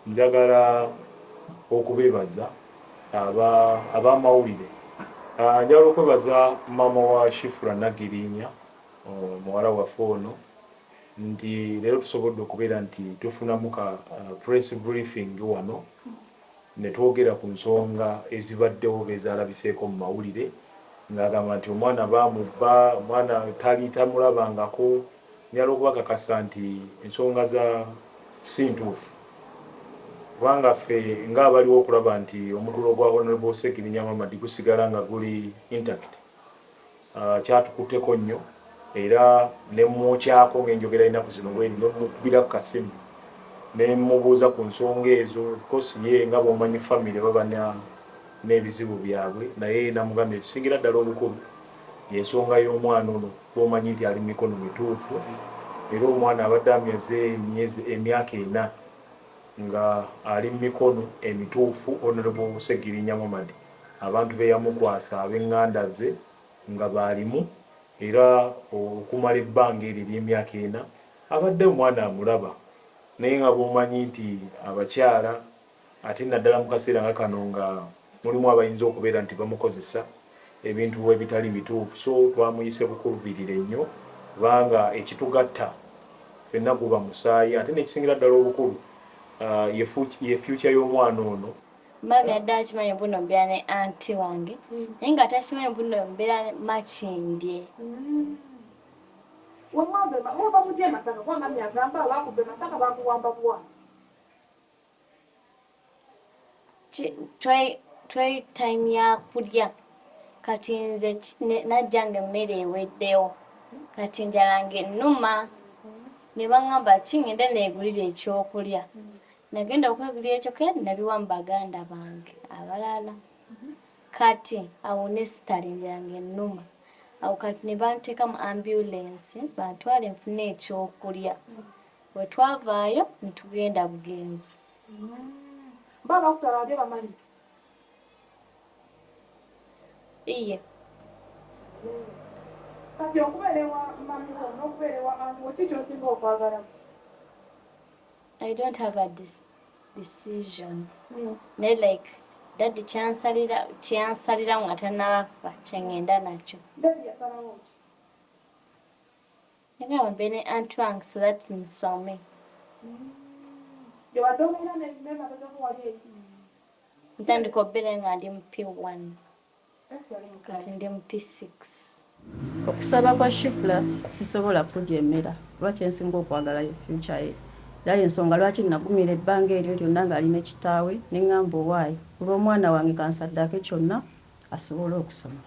njagala okubebaza abamawulire. Njagala okwebaza mama wa Shifura Nagirinya muwala waffe ono nti leero tusobodde okubeera nti tufunamu ka press briefing wano ne twogera ku nsonga ezibaddewo bezalabiseeko mu mawulire ng'agamba nti omwana baamubba, omwana tali tamulabangako. Njagala okubakakasa nti ensonga za si ntuufu kubanga ffe ng'abaliwo okulaba nti omutulo gwa Honorable Segirinya Mamadi gusigala nga guli intact. Kyatukutteko nnyo era ne mwokyako ng'enjogera ennaku zino bweri n'omukubirako kasimu ne mubuuza ku nsonga ezo. Of course ye nga bw'omanyi family baba n'ebizibu byabwe naye namugambye ekisingira ddala obukulu y'ensonga y'omwana ono bw'omanyi nti ali mu mikono mituufu era omwana abadde amyaze emyaka 4 nga ali mu mikono emituufu. Honorable Segirinya Mamadi abantu be yamukwasa ab'enganda ze nga baalimu era okumala ebbanga eryo ery'emyaka 4 abadde omwana amulaba naye nga bw'omanyi nti abakyala ate naddala mu kaseera nga kano nga mulimu abayinza okubeera nti bamukozesa ebintu ebitali bituufu. So twamuyise bukulubirire nnyo kubanga ekitugatta ffenna guba musaayi ate n'ekisingira ddala obukulu ye future y'omwana ono. Mami adda akimanyi buno mbeera ne anti wange naye nga takimanyi buno mbeera makindye. Twali time ya kulya kati nze najjanga emmere eweddewo kati njala ng'ennuma ne baŋŋamba kingenda neegulira ekyokulya. Nagenda okwegulira ekyokulya nabiwa mu baganda bange abalala kati awo ne sitale njala ng'ennuma awo kati ne banteeka mu ambulance bantwale nfune ekyokulya. Bwe twavaayo ne tugenda bugenzi. Iye. I don't have a decision. Ne like daddy kyansalira nga tannafa kyengenda nakyo. Nagamba mbe ne aunt wange so that nsome. Ntandika obbeera nga ndi mu P1 kati ndi mu P6. Okusaba kwa Shifura sisobola kugyemera lwaki ensinga okwagala future ye. Era ensonga lwaki nagumira ebbanga eryo lyonna ng'alina kitaawe ne ŋŋamba owaayi olw'omwana wange kansaddako kyonna asobole okusoma.